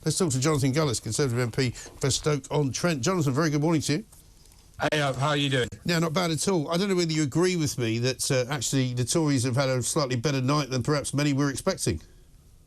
Let's talk to Jonathan Gullis, Conservative MP for Stoke-on-Trent. Jonathan, very good morning to you. Hey, how are you doing? Yeah, not bad at all. I don't know whether you agree with me that actually the Tories have had a slightly better night than perhaps many were expecting.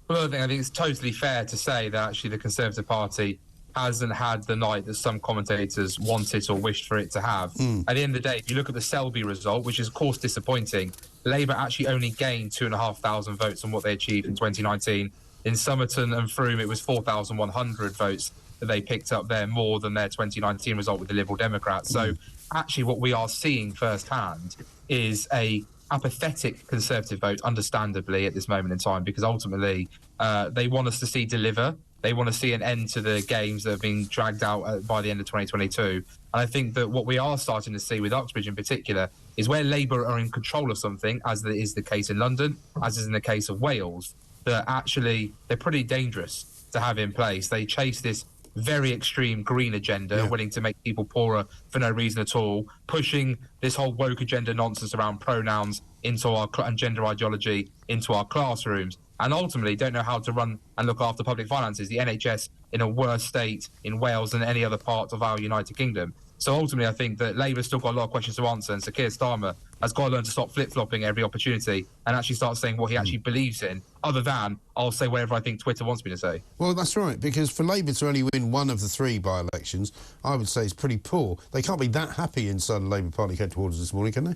Well, I think it's totally fair to say that actually the Conservative Party hasn't had the night that some commentators wanted or wished for it to have. At the end of the day, if you look at the Selby result, which is of course disappointing, Labour actually only gained 2,500 votes on what they achieved in 2019. In Somerton and Frome, it was 4,100 votes that they picked up there, more than their 2019 result with the Liberal Democrats. So actually what we are seeing firsthand is a apathetic Conservative vote, understandably, at this moment in time, because ultimately they want us to see deliver. They want to see an end to the games that have been dragged out by the end of 2022. And I think that what we are starting to see with Uxbridge in particular is where Labour are in control of something, as is the case in London, as is in the case of Wales, that actually they're pretty dangerous to have in place. They chase this very extreme green agenda, willing to make people poorer for no reason at all, pushing this whole woke agenda nonsense around pronouns into our and gender ideology into our classrooms, and ultimately don't know how to run and look after public finances. The NHS in a worse state in Wales than any other part of our United Kingdom. So ultimately, I think that Labour's still got a lot of questions to answer, and Sir Keir Starmer has got to learn to stop flip-flopping every opportunity and actually start saying what he actually believes in, other than, I'll say whatever I think Twitter wants me to say. Well, that's right, because for Labour to only win one of the three by-elections, I would say is pretty poor. They can't be that happy inside the Labour Party headquarters this morning, can they?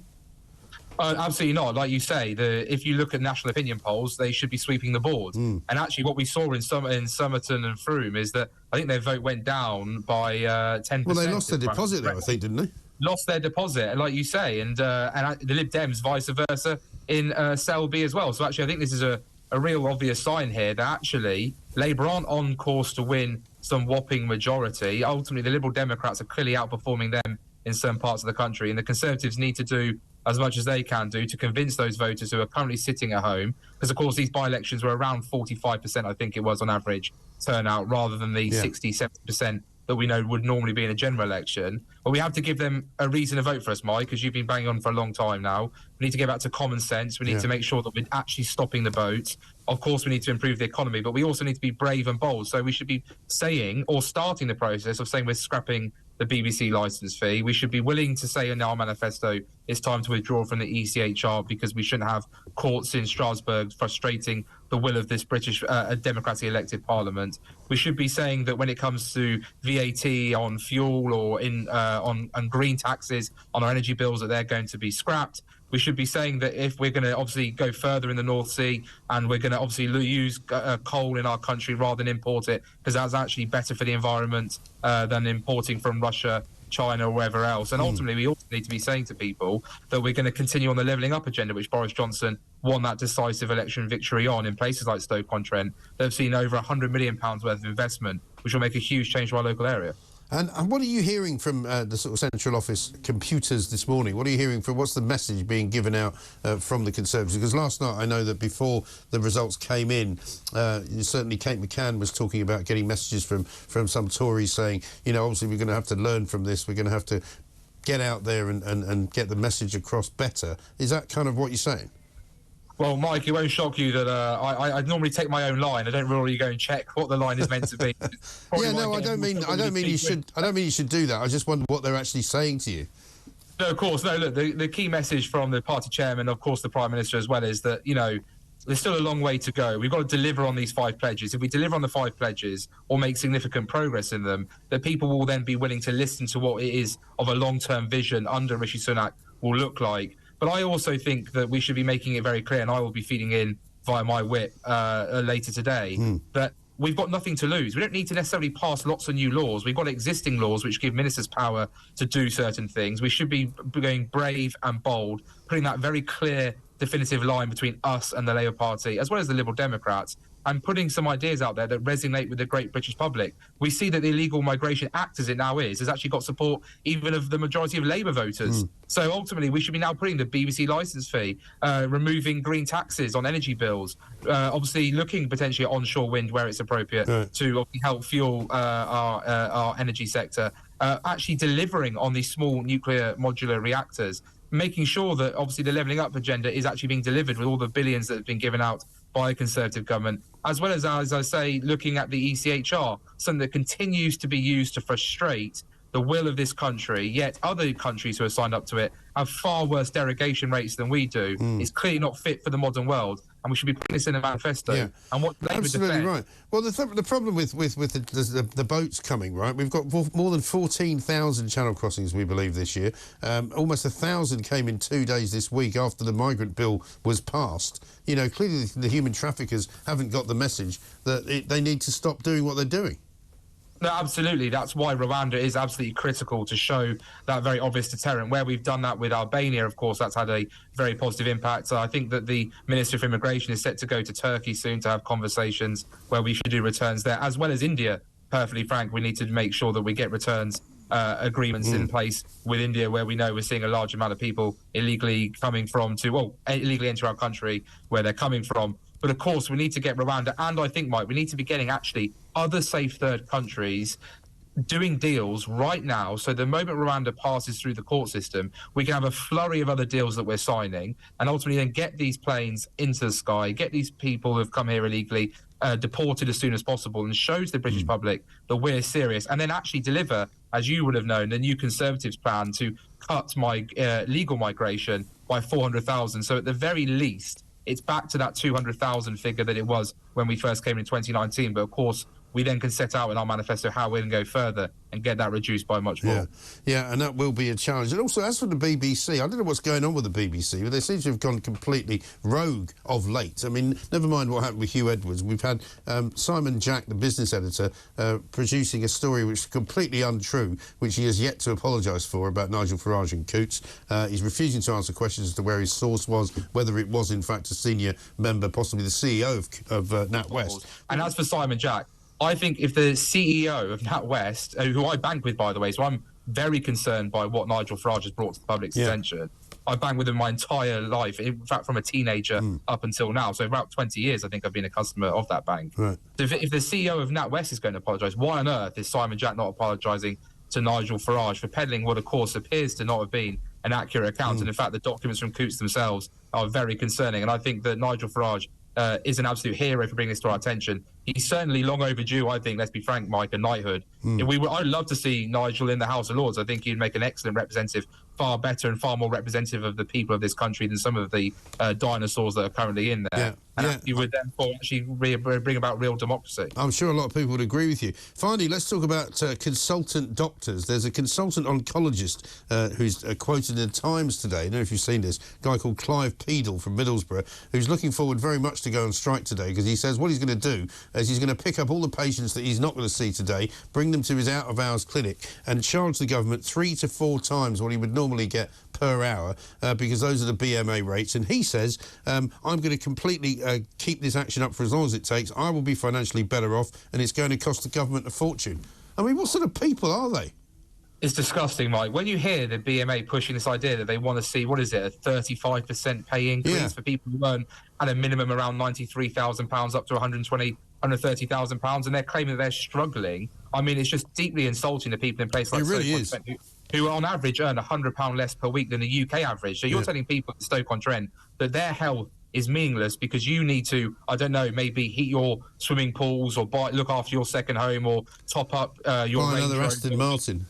Absolutely not. Like you say, if you look at national opinion polls, they should be sweeping the board. And actually what we saw in Somerton and Frome is that I think their vote went down by 10%. Well, they lost their deposit though, I think, didn't they? Lost their deposit, like you say, and the Lib Dems vice versa in Selby as well. So actually I think this is a real obvious sign here that actually Labour aren't on course to win some whopping majority. Ultimately, the Liberal Democrats are clearly outperforming them in certain parts of the country, and the Conservatives need to do as much as they can do to convince those voters who are currently sitting at home, because of course these by-elections were around 45%, I think it was on average, turnout, rather than the 60, 70% that we know would normally be in a general election. But we have to give them a reason to vote for us, Mike, because you've been banging on for a long time now. We need to get back to common sense. We need to make sure that we're actually stopping the boat. Of course, we need to improve the economy, but we also need to be brave and bold. So we should be saying, or starting the process of saying we're scrapping the BBC licence fee. We should be willing to say in our manifesto it's time to withdraw from the ECHR, because we shouldn't have courts in Strasbourg frustrating the will of this British democratically elected parliament. We should be saying that when it comes to VAT on fuel or on green taxes on our energy bills, that they're going to be scrapped. We should be saying that if we're going to obviously go further in the North Sea and we're going to obviously use coal in our country rather than import it, because that's actually better for the environment than importing from Russia, China, or wherever else. And ultimately, we also need to be saying to people that we're going to continue on the levelling up agenda, which Boris Johnson won that decisive election victory on in places like Stoke-on-Trent. They've seen over £100 million worth of investment, which will make a huge change to our local area. And what are you hearing from the sort of central office computers this morning? What are you hearing from, what's the message being given out from the Conservatives? Because last night I know that before the results came in, certainly Kate McCann was talking about getting messages from some Tories saying, you know, obviously we're going to have to learn from this, we're going to have to get out there and get the message across better. Is that kind of what you're saying? Well, Mike, it won't shock you that I normally take my own line. I don't really go and check what the line is meant to be. Yeah, no, I don't mean you should do that. I just wonder what they're actually saying to you. No, of course. No, look, the key message from the party chairman, of course, the Prime Minister as well, is that, you know, there's still a long way to go. We've got to deliver on these 5 pledges. If we deliver on the 5 pledges or make significant progress in them, that people will then be willing to listen to what it is of a long-term vision under Rishi Sunak will look like. But I also think that we should be making it very clear, and I will be feeding in via my whip later today, that we've got nothing to lose. We don't need to necessarily pass lots of new laws. We've got existing laws which give ministers power to do certain things. We should be going brave and bold, putting that very clear, definitive line between us and the Labour Party, as well as the Liberal Democrats, and putting some ideas out there that resonate with the great British public. We see that the Illegal Migration Act, as it now is, has actually got support even of the majority of Labour voters. So ultimately, we should be now putting the BBC licence fee, removing green taxes on energy bills, obviously looking potentially at onshore wind where it's appropriate to help fuel our energy sector, actually delivering on these small nuclear modular reactors, making sure that obviously the levelling up agenda is actually being delivered with all the billions that have been given out by a Conservative government, as well as I say, looking at the ECHR, something that continues to be used to frustrate the will of this country, yet other countries who are signed up to it have far worse derogation rates than we do. It's clearly not fit for the modern world, and we should be putting this in a manifesto. Yeah. And what Labour Absolutely defend, right. Well, the problem with the boats coming, right, we've got more than 14,000 channel crossings, we believe, this year. Almost 1,000 came in 2 days this week after the migrant bill was passed. You know, clearly the human traffickers haven't got the message that they need to stop doing what they're doing. No, absolutely. That's why Rwanda is absolutely critical, to show that very obvious deterrent. Where we've done that with Albania, of course, that's had a very positive impact. So I think that the Minister for Immigration is set to go to Turkey soon to have conversations where we should do returns there, as well as India. Perfectly frank, we need to make sure that we get returns agreements in place with India, where we know we're seeing a large amount of people illegally coming from illegally enter our country where they're coming from. But of course, we need to get Rwanda, and I think, Mike, we need to be getting actually other safe third countries doing deals right now. So the moment Rwanda passes through the court system, we can have a flurry of other deals that we're signing, and ultimately then get these planes into the sky, get these people who have come here illegally deported as soon as possible, and shows the British public that we're serious, and then actually deliver, as you would have known, the new Conservatives plan to cut legal migration by 400,000. So at the very least, it's back to that 200,000 figure that it was when we first came in 2019. But of course, we then can set out in our manifesto how we're going to go further and get that reduced by much more. Yeah, and that will be a challenge. And also, as for the BBC, I don't know what's going on with the BBC, but they seem to have gone completely rogue of late. I mean, never mind what happened with Hugh Edwards. We've had Simon Jack, the business editor, producing a story which is completely untrue, which he has yet to apologise for, about Nigel Farage and Coutts. He's refusing to answer questions as to where his source was, whether it was, in fact, a senior member, possibly the CEO of NatWest. And as for Simon Jack, I think if the CEO of NatWest, who I bank with, by the way, so I'm very concerned by what Nigel Farage has brought to the public's attention. I've banked with him my entire life, in fact, from a teenager up until now. So about 20 years, I think I've been a customer of that bank. Right. So if the CEO of NatWest is going to apologise, why on earth is Simon Jack not apologising to Nigel Farage for peddling what, of course, appears to not have been an accurate account? And in fact, the documents from Coutts themselves are very concerning. And I think that Nigel Farage is an absolute hero for bringing this to our attention. He's certainly long overdue, I think, let's be frank, Mike, a knighthood. I'd love to see Nigel in the House of Lords. I think he'd make an excellent representative, far better and far more representative of the people of this country than some of the dinosaurs that are currently in there. You would then actually bring about real democracy. I'm sure a lot of people would agree with you. Finally, let's talk about consultant doctors. There's a consultant oncologist who's quoted in the Times today. I don't know if you've seen this, a guy called Clive Peedle from Middlesbrough, who's looking forward very much to go on strike today, because he says what he's going to do is he's going to pick up all the patients that he's not going to see today, bring them to his out-of-hours clinic and charge the government 3 to 4 times what he would normally get per hour, because those are the BMA rates. And he says, I'm going to completely keep this action up for as long as it takes. I will be financially better off, and it's going to cost the government a fortune. I mean, what sort of people are they? It's disgusting, Mike. When you hear the BMA pushing this idea that they want to see, what is it, a 35% pay increase for people who earn at a minimum around £93,000 up to £130,000, and they're claiming that they're struggling. I mean, it's just deeply insulting to people in places like Stoke-on-Trent who on average earn £100 less per week than the UK average. So you're telling people at Stoke-on-Trent that their health is meaningless because you need to, I don't know, maybe heat your swimming pools or look after your second home or top up your Buy another Aston Martin.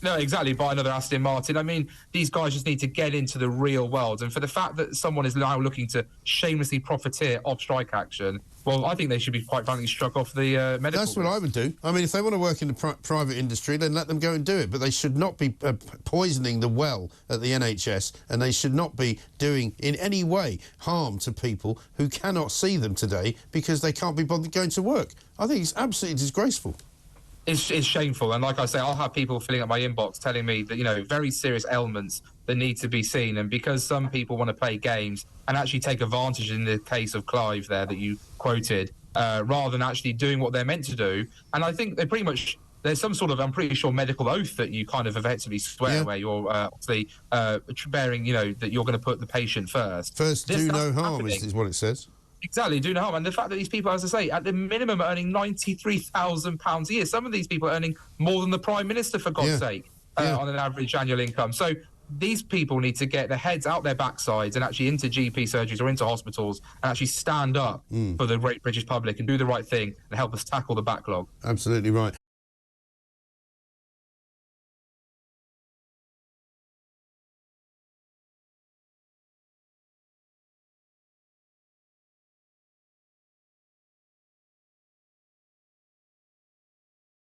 No, exactly, buy another Aston Martin. I mean, these guys just need to get into the real world. And for the fact that someone is now looking to shamelessly profiteer off strike action, well, I think they should be quite frankly struck off the medical That's what I would do. I mean, if they want to work in the private industry, then let them go and do it. But they should not be poisoning the well at the NHS, and they should not be doing in any way harm to people who cannot see them today because they can't be bothered going to work. I think it's absolutely disgraceful. It's shameful, and like I say, I'll have people filling up my inbox telling me that, you know, very serious ailments that need to be seen, and because some people want to play games and actually take advantage in the case of Clive there that you quoted, rather than actually doing what they're meant to do. And I think they pretty much, there's some sort of, I'm pretty sure, medical oath that you kind of effectively swear where you're obviously bearing, you know, that you're going to put the patient first. First, do no harm is what it says. Exactly, do no harm. And the fact that these people, as I say, at the minimum are earning £93,000 a year. Some of these people are earning more than the Prime Minister, for God's sake, on an average annual income. So these people need to get their heads out their backsides and actually into GP surgeries or into hospitals and actually stand up for the great British public and do the right thing and help us tackle the backlog. Absolutely right.